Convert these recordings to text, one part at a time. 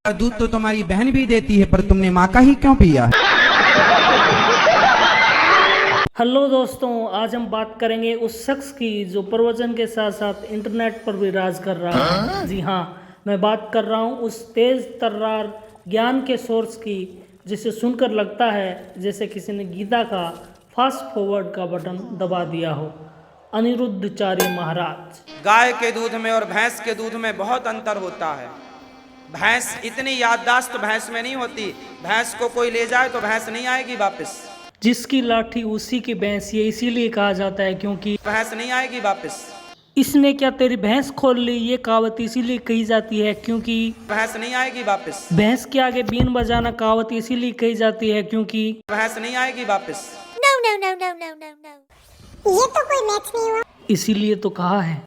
दूध तो तुम्हारी बहन भी देती है, पर तुमने माँ का ही क्यों पिया? हेलो दोस्तों, आज हम बात करेंगे उस शख्स की जो प्रवचन के साथ साथ इंटरनेट पर भी राज कर रहा है। जी हाँ, मैं बात कर रहा हूँ उस तेज तर्रार ज्ञान के सोर्स की, जिसे सुनकर लगता है जैसे किसी ने गीता का फास्ट फॉरवर्ड का बटन दबा दिया हो। अनिरुद्धाचार्य महाराज। गाय के दूध में और भैंस के दूध में बहुत अंतर होता है। भैंस इतनी याददाश्त भैंस में नहीं होती। भैंस को कोई ले जाए तो भैंस नहीं आएगी वापस। जिसकी लाठी उसी की भैंस, ये इसीलिए कहा जाता है क्योंकि भैंस नहीं आएगी वापस। इसने क्या तेरी भैंस खोल ली, ये कहावत इसीलिए कही जाती है क्योंकि भैंस नहीं आएगी वापस। भैंस के आगे बीन बजाना कहावत इसीलिए कही जाती है क्योंकि भैंस नहीं आएगी वापस। ये तो कोई मैच नहीं हुआ। इसीलिए तो कहा है।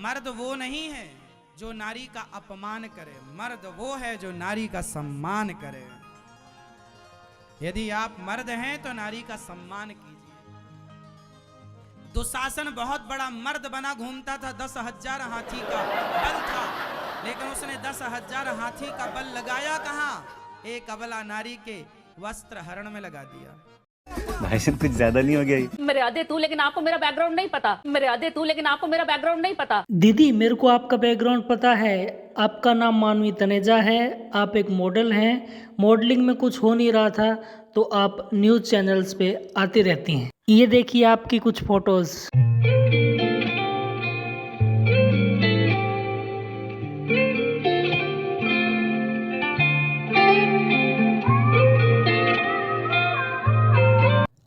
मर्द वो नहीं है जो नारी का अपमान करे, मर्द वो है जो नारी का सम्मान करे। यदि आप मर्द हैं तो नारी का सम्मान कीजिए। दुशासन बहुत बड़ा मर्द बना घूमता था, 10,000 हाथी का बल था, लेकिन उसने 10,000 हाथी का बल लगाया कहाँ? एक अबला नारी के वस्त्र हरण में लगा दिया। भाई साहब कुछ ज्यादा नहीं हो गया ये? मर्यादे तू, लेकिन आपको मेरा बैकग्राउंड नहीं पता। मर्यादे तू, लेकिन आपको मेरा बैकग्राउंड नहीं पता। दीदी, मेरे को आपका बैकग्राउंड पता है। आपका नाम मानवी तनेजा है, आप एक मॉडल हैं। मॉडलिंग में कुछ हो नहीं रहा था तो आप न्यूज़ चैनल्स पे आती रहती हैं। ये देखिए आपकी कुछ फोटोज।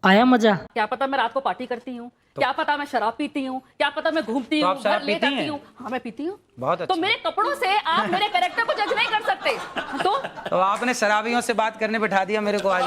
आया मजा? क्या पता मैं रात को पार्टी करती हूँ, क्या पता मैं शराब पीती हूँ, क्या पता मैं घूमती हूँ, आप शराब ले पीती जाती हैं? हूँ। हाँ, मैं पीती हूँ। बहुत अच्छा। तो मेरे कपड़ों से आप मेरे कैरेक्टर को जज नहीं कर सकते। तो आपने शराबियों से बात करने बिठा दिया मेरे को आज।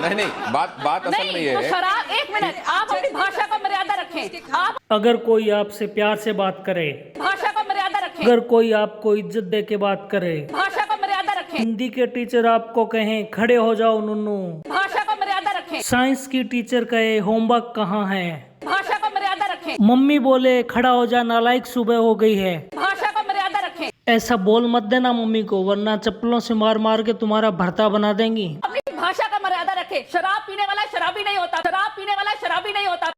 नहीं, बात असल में नहीं, ये तो है। शराब, एक मिनट, आप अपनी भाषा का मर्यादा रखें। आप अगर कोई आपसे प्यार से बात करे, भाषा का मर्यादा रखें। अगर कोई आपको इज्जत दे के बात करे, भाषा का मर्यादा रखें। हिंदी के टीचर आपको कहें खड़े हो जाओ नुन्नू, भाषा का मर्यादा रखें। साइंस की टीचर कहे होमवर्क कहाँ है, भाषा का मर्यादा रखें। मम्मी बोले खड़ा हो जा नालायक सुबह हो गई है, भाषा का मर्यादा रखें। ऐसा बोल मत देना मम्मी को, वरना चप्पलों से मार मार के तुम्हारा भरता बना देंगी। अपनी भाषा का मर्यादा रखें। शराब पीने वाला शराबी नहीं होता। शराब पीने वाला शराबी नहीं होता।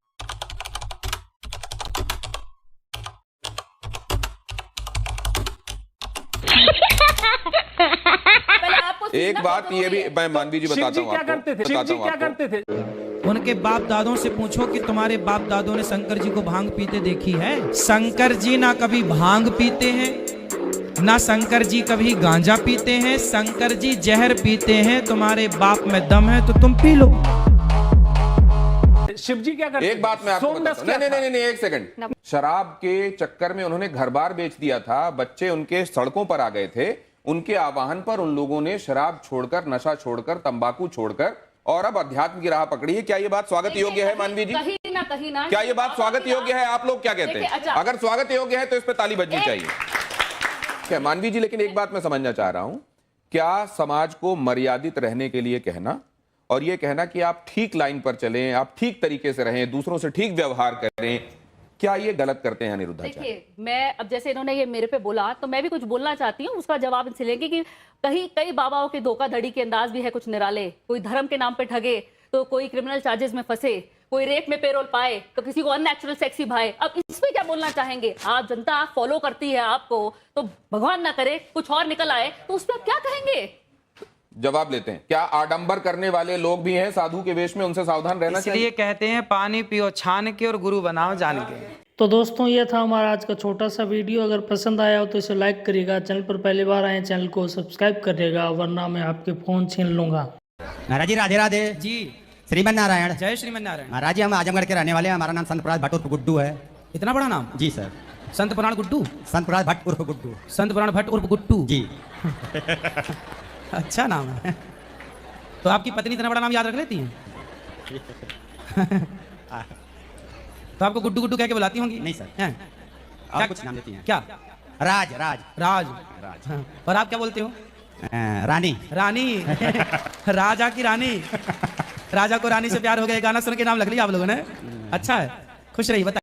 एक बात ये भी मैं मानवी जी बताता हूँ आपको। उनके बाप दादों से पूछो कि तुम्हारे बाप दादों ने शंकर जी को भांग पीते देखी है? शंकर जी ना कभी भांग पीते हैं, ना शंकर जी कभी गांजा पीते हैं। शंकर जी जहर पीते हैं। तुम्हारे बाप में दम है तो तुम पी लो। शिव जी क्या करते? एक बात मैं आपको बताता हूँ। नहीं, एक सेकंड। शराब के चक्कर में उन्होंने घर बार बेच दिया था, बच्चे उनके सड़कों पर आ गए थे। उनके आह्वान पर उन लोगों ने शराब छोड़कर, नशा छोड़कर, तंबाकू छोड़कर और अब अध्यात्म की राह पकड़ी है। क्या ये बात स्वागत योग्य है मानवी जी? कहीं ना क्या ये बात स्वागत योग्य है? आप लोग क्या कहते हैं? अच्छा। अगर स्वागत योग्य है तो इस पे ताली बजनी चाहिए। क्या मानवी जी, लेकिन एक बात मैं समझना चाह रहा हूं, क्या समाज को मर्यादित रहने के लिए कहना और ये कहना कि आप ठीक लाइन पर चलें, आप ठीक तरीके से रहें, दूसरों से ठीक व्यवहार करें, क्या ये गलत करते हैं अनिरुद्धाचार्य? देखिए, मैं अब जैसे इन्होंने ये मेरे पे बोला तो मैं भी कुछ बोलना चाहती हूँ, उसका जवाब इनसे लेंगे कि कई बाबाओं के धोखाधड़ी के अंदाज भी है कुछ निराले। कोई धर्म के नाम पे ठगे तो कोई क्रिमिनल चार्जेस में फंसे, कोई रेप में पेरोल पाए तो किसी को अननेचुरल सेक्सी भाए। अब इस पे क्या बोलना चाहेंगे? आप जनता फॉलो करती है आपको, तो भगवान ना करे कुछ और निकल आए तो उस पर आप क्या कहेंगे? जवाब लेते हैं। क्या आडंबर करने वाले लोग भी हैं साधु के वेश में? उनसे सावधान रहना चाहिए। इसलिए कहते हैं पानी पियो छान के और गुरु बनाओ जान के। तो दोस्तों, ये था हमारा आज का छोटा सा वीडियो। अगर पसंद आया हो तो इसे लाइक करिएगा, चैनल पर पहली बार आए चैनल को सब्सक्राइब करिएगा, वरना मैं आपके फोन छीन लूंगा। महाराज जी राधे राधे जी, श्रीमन नारायण। जय श्रीमन नारायण। महाराज जी हम आजमगढ़ के रहने वाले हैं। हमारा नाम संत प्रहलाद भट्ट उर्फ गुड्डू है। इतना बड़ा नाम? जी सर। संत पुराण गुड्डू? संत प्रहलाद भट्ट उर्फ गुड्डू। संत पुराण भट्ट उर्फ गुड्डू जी। अच्छा नाम है। तो आपकी पत्नी इतना बड़ा नाम याद रख लेती हैं? तो आपको गुड्डू गुड्डू कह के बुलाती होंगी? नहीं सर। हैं? और क्या कुछ नाम देती हैं? क्या? राज राज राज। राज। हाँ। और आप क्या बोलते हो? रानी। रानी। राजा की रानी। राजा को रानी से प्यार हो गया, गाना सुन के नाम लग लिया आप लोगों ने। अच्छा है, खुश रही। बता